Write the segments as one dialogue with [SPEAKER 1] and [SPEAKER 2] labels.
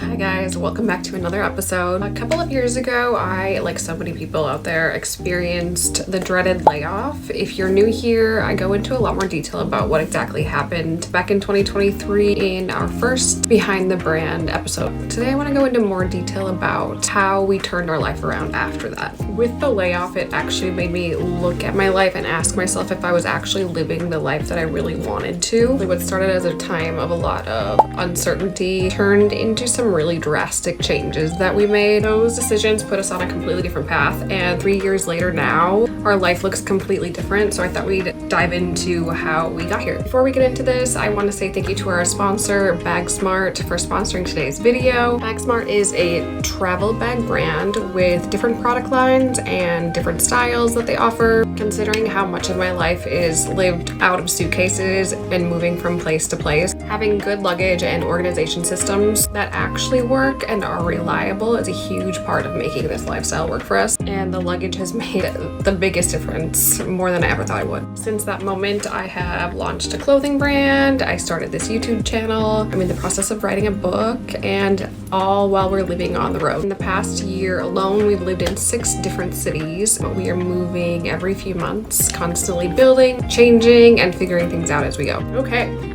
[SPEAKER 1] Hi guys, welcome back to another episode. A couple of years ago, I, like so many people out there, experienced the dreaded layoff. If you're new here, I go into a lot more detail about what exactly happened back in 2023 in our first Behind the Brand episode. Today I want to go into more detail about how we turned our life around after that. With the layoff, it actually made me look at my life and ask myself if I was actually living the life that I really wanted to. What started as a time of a lot of uncertainty turned into some really drastic changes that we made. Those decisions put us on a completely different path, and 3 years later now, our life looks completely different, so I thought we'd dive into how we got here. Before we get into this, I want to say thank you to our sponsor, Bagsmart, for sponsoring today's video. Bagsmart is a travel bag brand with different product lines and different styles that they offer. Considering how much of my life is lived out of suitcases and moving from place to place, having good luggage and organization systems that actually work and are reliable is a huge part of making this lifestyle work for us, and the luggage has made the biggest difference, more than I ever thought it would. Since that moment, I have launched a clothing brand, I started this YouTube channel, I'm in the process of writing a book, and all while we're living on the road. In the past year alone, we've lived in 6 different cities, but we are moving every few months, constantly building, changing, and figuring things out as we go. Okay.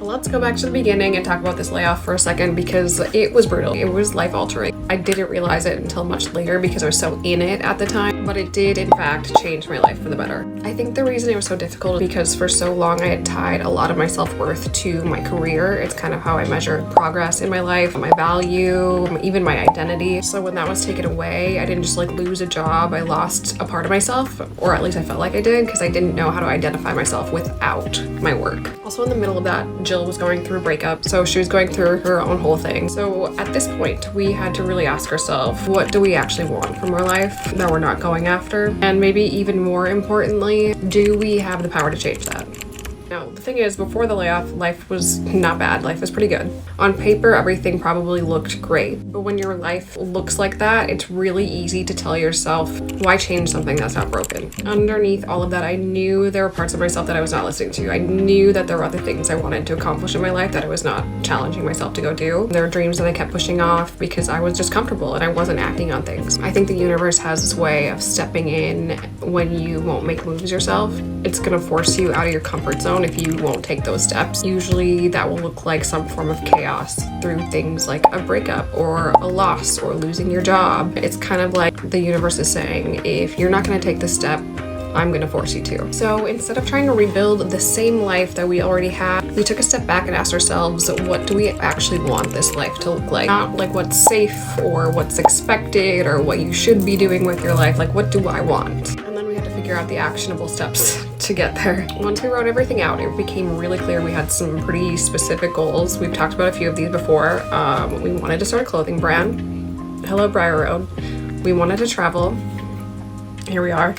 [SPEAKER 1] Let's go back to the beginning and talk about this layoff for a second, because it was brutal. It was life-altering. I didn't realize it until much later because I was so in it at the time, but it did in fact change my life for the better. I think the reason it was so difficult is because for so long I had tied a lot of my self-worth to my career. It's kind of how I measured progress in my life, my value, even my identity. So when that was taken away, I didn't just like lose a job, I lost a part of myself, or at least I felt like I did, because I didn't know how to identify myself without my work. Also in the middle of that, Jill was going through a breakup, so she was going through her own whole thing. So at this point, we had to really ask ourselves, what do we actually want from our life that we're not going after? And maybe even more importantly, do we have the power to change that? Now, the thing is, before the layoff, life was not bad. Life was pretty good. On paper, everything probably looked great. But when your life looks like that, it's really easy to tell yourself, why change something that's not broken? Underneath all of that, I knew there were parts of myself that I was not listening to. I knew that there were other things I wanted to accomplish in my life that I was not challenging myself to go do. There were dreams that I kept pushing off because I was just comfortable and I wasn't acting on things. I think the universe has this way of stepping in when you won't make moves yourself. It's gonna force you out of your comfort zone if you won't take those steps. Usually that will look like some form of chaos through things like a breakup or a loss or losing your job. It's kind of like the universe is saying, if you're not going to take this step, I'm going to force you to. So instead of trying to rebuild the same life that we already had, we took a step back and asked ourselves, what do we actually want this life to look like? Not like what's safe or what's expected or what you should be doing with your life. Like, what do I want? And then we had to figure out the actionable steps to get there. Once we wrote everything out, it became really clear we had some pretty specific goals. We've talked about a few of these before. We wanted to start a clothing brand. Hello, Briar Road. We wanted to travel. Here we are.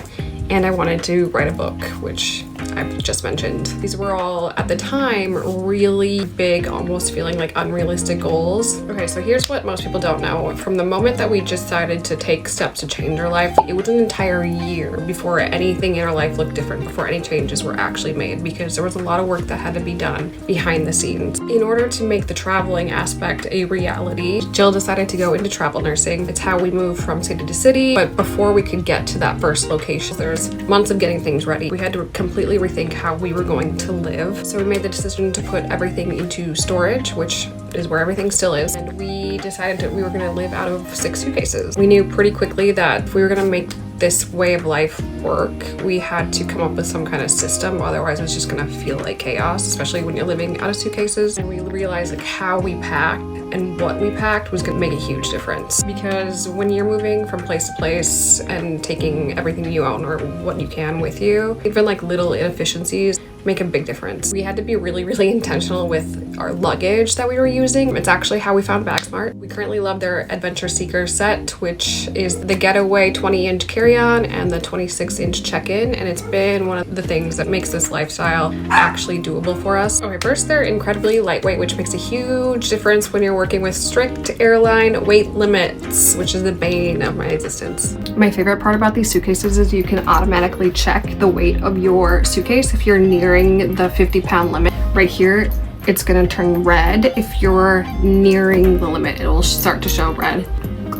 [SPEAKER 1] And I wanted to write a book, which I've just mentioned. These were all, at the time, really big, almost feeling like unrealistic goals. Okay, so here's what most people don't know. From the moment that we decided to take steps to change our life, it was an entire year before anything in our life looked different, before any changes were actually made, because there was a lot of work that had to be done behind the scenes. In order to make the traveling aspect a reality, Jill decided to go into travel nursing. It's how we moved from city to city, but before we could get to that first location, there's months of getting things ready. We had to completely rethink how we were going to live. So we made the decision to put everything into storage, which is where everything still is. And we decided that we were going to live out of 6 suitcases. We knew pretty quickly that if we were going to make this way of life work, we had to come up with some kind of system, otherwise it was just gonna feel like chaos, especially when you're living out of suitcases. And we realized like how we packed and what we packed was gonna make a huge difference, because when you're moving from place to place and taking everything you own or what you can with you, even like little inefficiencies make a big difference. We had to be really, really intentional with our luggage that we were using. It's actually how we found Bagsmart. We currently love their Adventure Seeker set, which is the Getaway 20-inch carry-on and the 26-inch check-in, and it's been one of the things that makes this lifestyle actually doable for us. Okay, first, they're incredibly lightweight, which makes a huge difference when you're working with strict airline weight limits, which is the bane of my existence. My favorite part about these suitcases is you can automatically check the weight of your suitcase if you're nearing the 50-pound limit. Right here, it's gonna turn red. If you're nearing the limit, it'll start to show red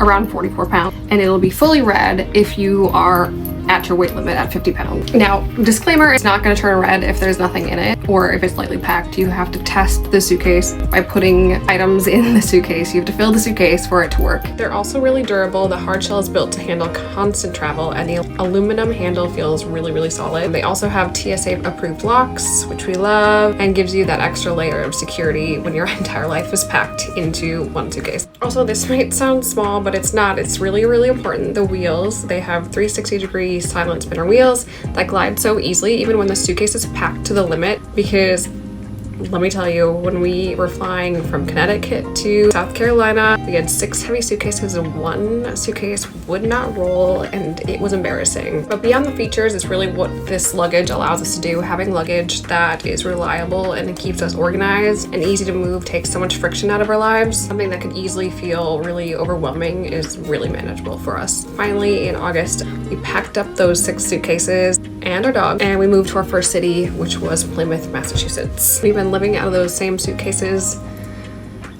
[SPEAKER 1] around 44 pounds, and it'll be fully red if you are at your weight limit at 50 pounds. Now, disclaimer, it's not going to turn red if there's nothing in it or if it's lightly packed. You have to test the suitcase by putting items in the suitcase. You have to fill the suitcase for it to work. They're also really durable. The hard shell is built to handle constant travel, and the aluminum handle feels really, really solid. They also have TSA approved locks, which we love, and gives you that extra layer of security when your entire life is packed into one suitcase. Also, this might sound small, but it's not. It's really, really important. The wheels, they have 360-degree silent spinner wheels that glide so easily even when the suitcase is packed to the limit, because let me tell you, when we were flying from Connecticut to South Carolina, we had 6 heavy suitcases and 1 suitcase would not roll, and it was embarrassing. But beyond the features, it's really what this luggage allows us to do. Having luggage that is reliable and it keeps us organized and easy to move takes so much friction out of our lives. Something that could easily feel really overwhelming is really manageable for us. Finally, in August, we packed up those 6 suitcases and our dog, and we moved to our first city, which was Plymouth, Massachusetts. We've been living out of those same suitcases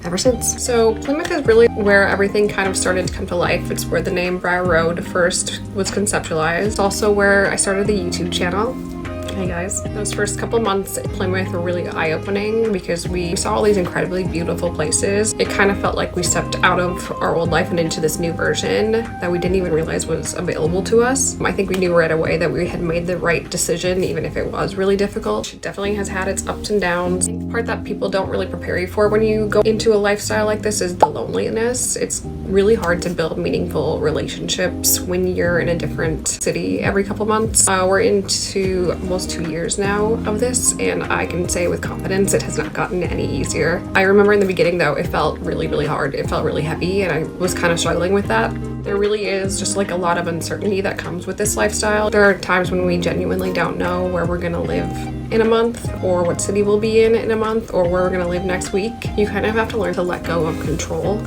[SPEAKER 1] ever since. So Plymouth is really where everything kind of started to come to life. It's where the name Briar Road first was conceptualized. It's also where I started the YouTube channel. Hey guys. Those first couple months at Plymouth were really eye-opening because we saw all these incredibly beautiful places. It kind of felt like we stepped out of our old life and into this new version that we didn't even realize was available to us. I think we knew right away that we had made the right decision, even if it was really difficult. It definitely has had its ups and downs. The part that people don't really prepare you for when you go into a lifestyle like this is the loneliness. It's really hard to build meaningful relationships when you're in a different city every couple months. We're into almost 2 years now of this, and I can say with confidence it has not gotten any easier. I remember in the beginning though, it felt really, really hard. It felt really heavy, and I was kind of struggling with that. There really is just like a lot of uncertainty that comes with this lifestyle. There are times when we genuinely don't know where we're gonna live in a month, or what city we'll be in a month, or where we're gonna live next week. You kind of have to learn to let go of control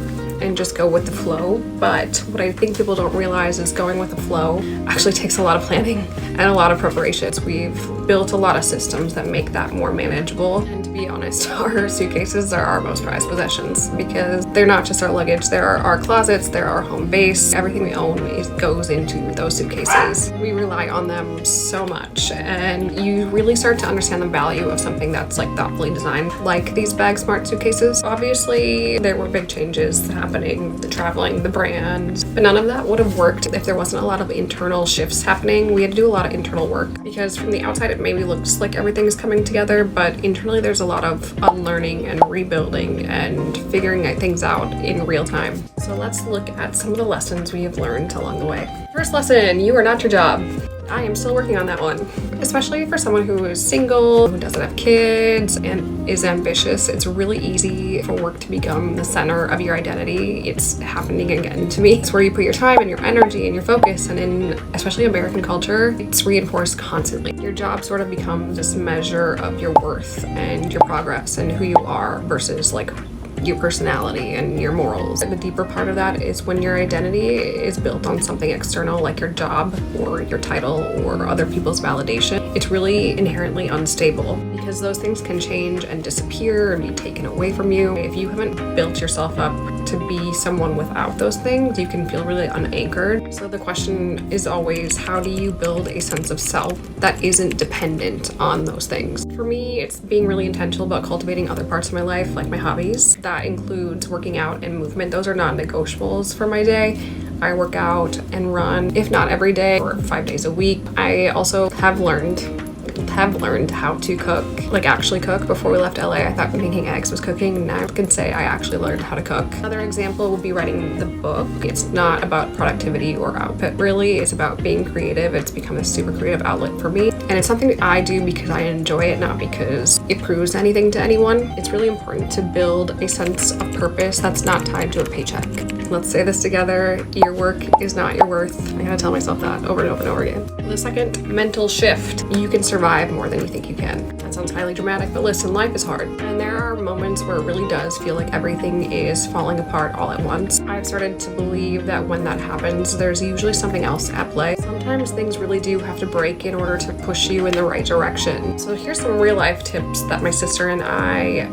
[SPEAKER 1] and just go with the flow. But what I think people don't realize is going with the flow actually takes a lot of planning and a lot of preparations. We've built a lot of systems that make that more manageable. And to be honest, our suitcases are our most prized possessions because they're not just our luggage, they're our closets, they're our home base. Everything we own goes into those suitcases. We rely on them so much, and you really start to understand the value of something that's like thoughtfully designed, like these Bagsmart suitcases. Obviously, there were big changes happening, the traveling, the brand, but none of that would have worked if there wasn't a lot of internal shifts happening. We had to do a lot of internal work because from the outside it maybe looks like everything's coming together, but internally there's a lot of unlearning and rebuilding and figuring things out in real time. So let's look at some of the lessons we have learned along the way. First lesson, you are not your job. I am still working on that one, especially for someone who is single, who doesn't have kids, and is ambitious. It's really easy for work to become the center of your identity. It's happening again to me. It's where you put your time and your energy and your focus, and in especially American culture, it's reinforced constantly. Your job sort of becomes this measure of your worth and your progress and who you are versus like your personality and your morals. The deeper part of that is when your identity is built on something external like your job or your title or other people's validation. It's really inherently unstable because those things can change and disappear and be taken away from you. If you haven't built yourself up to be someone without those things, you can feel really unanchored. So the question is always, how do you build a sense of self that isn't dependent on those things? For me, it's being really intentional about cultivating other parts of my life, like my hobbies. That includes working out and movement. Those are non-negotiables for my day. I work out and run, if not every day, or 5 days a week. I also have learned how to cook, like actually cook. Before we left LA, I thought making eggs was cooking. Now I can say I actually learned how to cook. Another example would be writing the book. It's not about productivity or output, really. It's about being creative. It's become a super creative outlet for me. And it's something that I do because I enjoy it, not because it proves anything to anyone. It's really important to build a sense of purpose that's not tied to a paycheck. Let's say this together. Your work is not your worth. I gotta tell myself that over and over and over again. The second, mental shift. You can survive more than you think you can. That sounds highly dramatic, but listen, life is hard. And there are moments where it really does feel like everything is falling apart all at once. I've started to believe that when that happens, there's usually something else at play. Sometimes things really do have to break in order to push you in the right direction. So here's some real life tips that my sister and I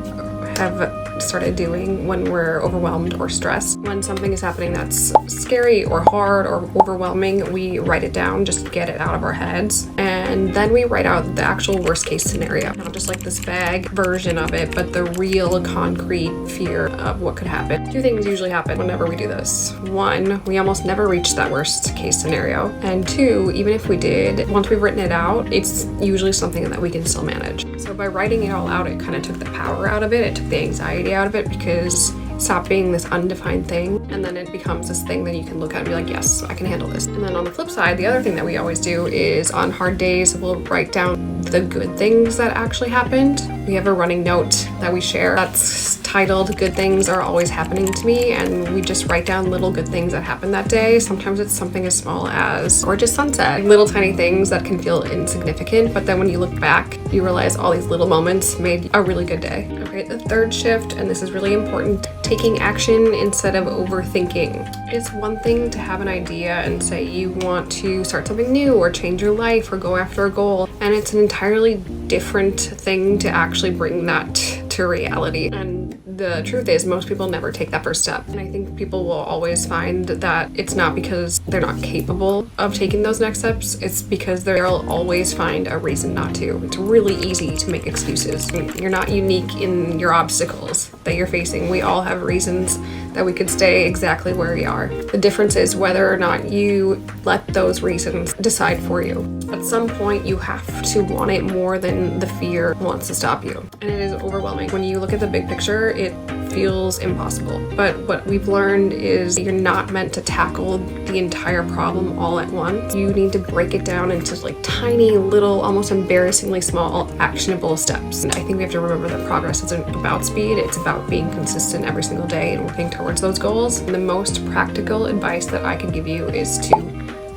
[SPEAKER 1] have started doing when we're overwhelmed or stressed. When something is happening that's scary or hard or overwhelming, we write it down, just get it out of our heads, and then we write out the actual worst case scenario. Not just like this vague version of it, but the real concrete fear of what could happen. Two things usually happen whenever we do this. One, we almost never reach that worst case scenario. And two, even if we did, once we've written it out, it's usually something that we can still manage. So by writing it all out, it kind of took the power out of it. It took the anxiety out of it, because it stopped being this undefined thing, and then it becomes this thing that you can look at and be like, yes, I can handle this. And then on the flip side, the other thing that we always do is on hard days, we'll write down the good things that actually happened. We have a running note that we share that's titled "Good Things Are Always Happening to Me," and we just write down little good things that happened that day. Sometimes it's something as small as gorgeous sunset, little tiny things that can feel insignificant, but then when you look back, you realize all these little moments made a really good day. Okay, the third shift, and this is really important, taking action instead of overthinking. It's one thing to have an idea and say you want to start something new or change your life or go after a goal, and it's an entirely different thing to actually bring that to reality. And the truth is, most people never take that first step. And I think people will always find that it's not because they're not capable of taking those next steps, it's because they'll always find a reason not to. It's really easy to make excuses. You're not unique in your obstacles that you're facing. We all have reasons that we could stay exactly where we are. The difference is whether or not you let those reasons decide for you. At some point, you have to want it more than the fear wants to stop you. And it is overwhelming. When you look at the big picture, it feels impossible. But what we've learned is you're not meant to tackle the entire problem all at once. You need to break it down into like tiny little, almost embarrassingly small, actionable steps. And I think we have to remember that progress isn't about speed, it's about being consistent every single day and working towards those goals. And the most practical advice that I can give you is to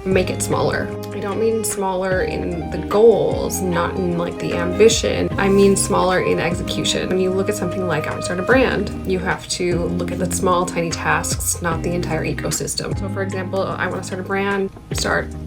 [SPEAKER 1] make it smaller. I don't mean smaller in the goals, not in like the ambition. I mean smaller in execution. When you look at something like I want to start a brand, you have to look at the small, tiny tasks, not the entire ecosystem. So for example, I want to start a brand,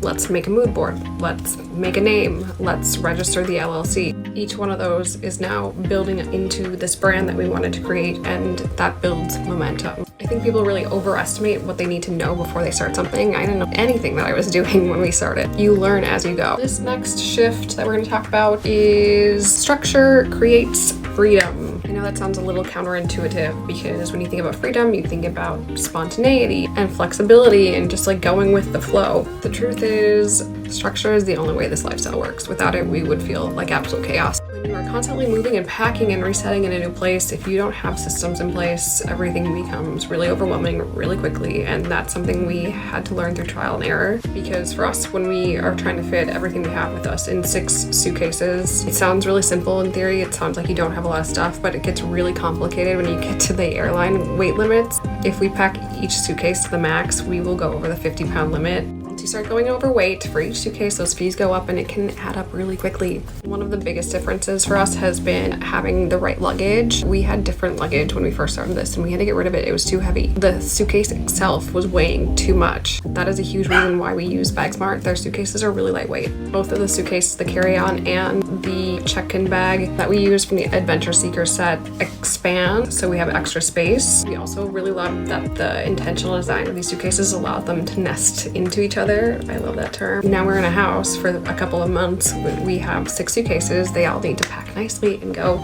[SPEAKER 1] let's make a mood board, let's make a name, let's register the LLC. Each one of those is now building into this brand that we wanted to create, and that builds momentum. I think people really overestimate what they need to know before they start something. I didn't know anything that I was doing when we started. You learn as you go. This next shift that we're going to talk about is structure creates freedom. I know that sounds a little counterintuitive, because when you think about freedom, you think about spontaneity and flexibility and just like going with the flow. The truth is, structure is the only way this lifestyle works. Without it, we would feel like absolute chaos. When you are constantly moving and packing and resetting in a new place, if you don't have systems in place, everything becomes really overwhelming really quickly. And that's something we had to learn through trial and error, because for us, when we are trying to fit everything we have with us in 6 suitcases, it sounds really simple in theory. It sounds like you don't have a lot of stuff, but it gets really complicated when you get to the airline weight limits. If we pack each suitcase to the max, we will go over the 50-pound limit. Once you start going overweight for each suitcase, those fees go up and it can add up really quickly. One of the biggest differences for us has been having the right luggage. We had different luggage when we first started this, and we had to get rid of it. It was too heavy. The suitcase itself was weighing too much. That is a huge reason why we use Bagsmart. Their suitcases are really lightweight. Both of the suitcases, the carry-on and the check-in bag that we use from the Adventure Seeker set, expand, so we have extra space. We also really love that the intentional design of these suitcases allowed them to nest into each other. I love that term. Now we're in a house for a couple of months. We have 6 suitcases. They all need to pack nicely and go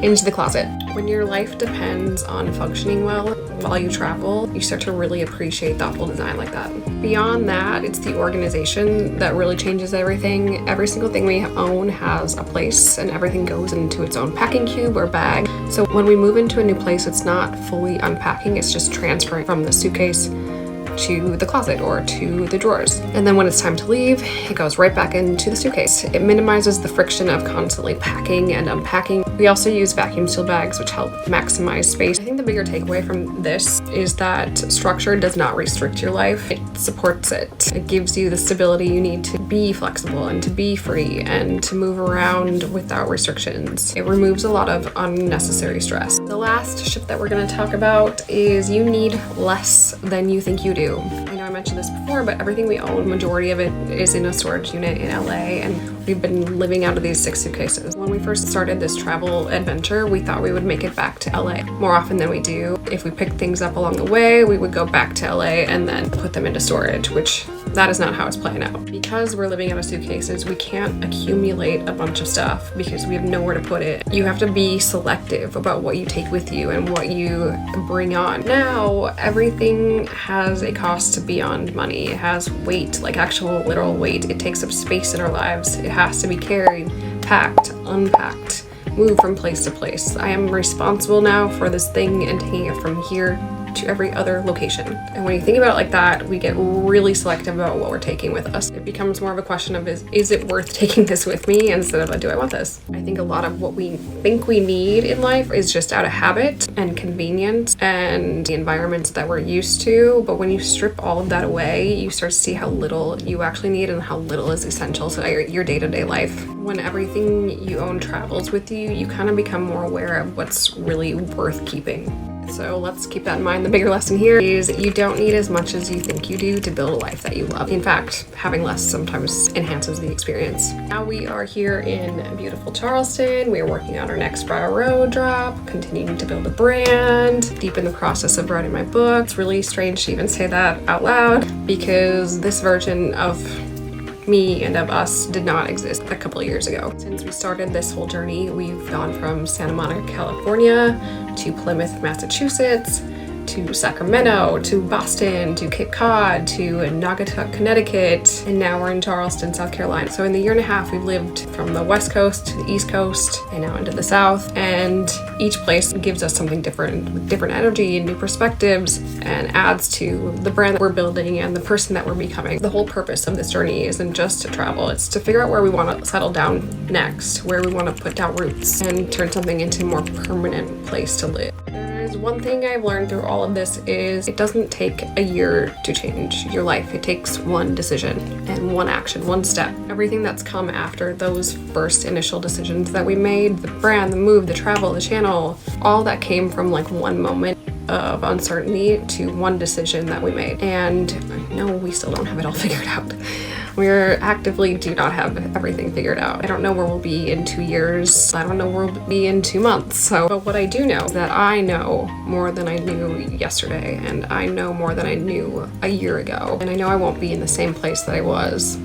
[SPEAKER 1] into the closet. When your life depends on functioning well while you travel, you start to really appreciate thoughtful design like that. Beyond that, it's the organization that really changes everything. Every single thing we own has a place, and everything goes into its own packing cube or bag. So when we move into a new place, it's not fully unpacking, it's just transferring from the suitcase to the closet or to the drawers. And then when it's time to leave, it goes right back into the suitcase. It minimizes the friction of constantly packing and unpacking. We also use vacuum seal bags, which help maximize space. I think the bigger takeaway from this is that structure does not restrict your life. It supports it. It gives you the stability you need to be flexible and to be free and to move around without restrictions. It removes a lot of unnecessary stress. The last shift that we're going to talk about is you need less than you think you do. I know I mentioned this before, but everything we own, majority of it is in a storage unit in LA, and We've been living out of these 6 suitcases. When we first started this travel adventure, we thought we would make it back to LA more often than we do. If we picked things up along the way, we would go back to LA and then put them into storage, which that is not how it's playing out. Because we're living out of suitcases, we can't accumulate a bunch of stuff because we have nowhere to put it. You have to be selective about what you take with you and what you bring on. Now, everything has a cost beyond money. It has weight, like actual literal weight. It takes up space in our lives. It has to be carried, packed, unpacked, moved from place to place. I am responsible now for this thing and taking it from here to every other location. And when you think about it like that, we get really selective about what we're taking with us. It becomes more of a question of is it worth taking this with me instead of do I want this? I think a lot of what we think we need in life is just out of habit and convenience and the environments that we're used to. But when you strip all of that away, you start to see how little you actually need and how little is essential to your day-to-day life. When everything you own travels with you, you kind of become more aware of what's really worth keeping. So let's keep that in mind. The bigger lesson here is you don't need as much as you think you do to build a life that you love. In fact, having less sometimes enhances the experience. Now we are here in beautiful Charleston. We are working on our next bridal road drop, continuing to build a brand, deep in the process of writing my book. It's really strange to even say that out loud because this version of me and of us did not exist a couple of years ago. Since we started this whole journey, we've gone from Santa Monica, California to Plymouth, Massachusetts, to Sacramento, to Boston, to Cape Cod, to Naugatuck, Connecticut, and now we're in Charleston, South Carolina. So in the year and a half, we've lived from the West Coast to the East Coast and now into the South. And each place gives us something different, with different energy and new perspectives, and adds to the brand that we're building and the person that we're becoming. The whole purpose of this journey isn't just to travel, it's to figure out where we want to settle down next, where we want to put down roots and turn something into a more permanent place to live. One thing I've learned through all of this is it doesn't take a year to change your life. It takes one decision and one action, one step. Everything that's come after those first initial decisions that we made, the brand, the move, the travel, the channel, all that came from like one moment of uncertainty to one decision that we made. And no, we still don't have it all figured out. We're actively do not have everything figured out. I don't know where we'll be in 2 years. I don't know where we'll be in 2 months. But what I do know is that I know more than I knew yesterday, and I know more than I knew a year ago. And I know I won't be in the same place that I was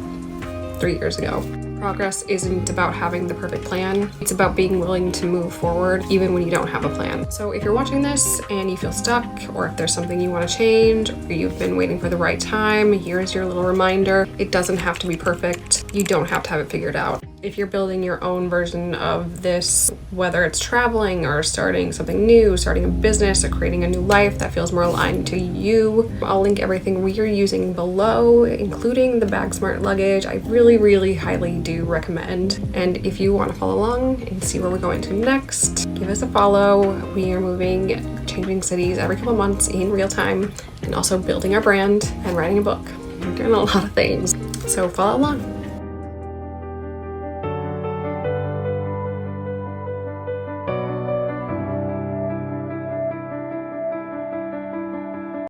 [SPEAKER 1] 3 years ago. Progress isn't about having the perfect plan. It's about being willing to move forward even when you don't have a plan. So if you're watching this and you feel stuck, or if there's something you want to change, or you've been waiting for the right time, here's your little reminder. It doesn't have to be perfect. You don't have to have it figured out. If you're building your own version of this, whether it's traveling or starting something new, starting a business or creating a new life that feels more aligned to you, I'll link everything we are using below, including the Bagsmart luggage. I really, really highly do recommend. And if you want to follow along and see where we're going to next, give us a follow. We are moving, changing cities every couple months in real time, and also building our brand and writing a book. We're doing a lot of things. So follow along.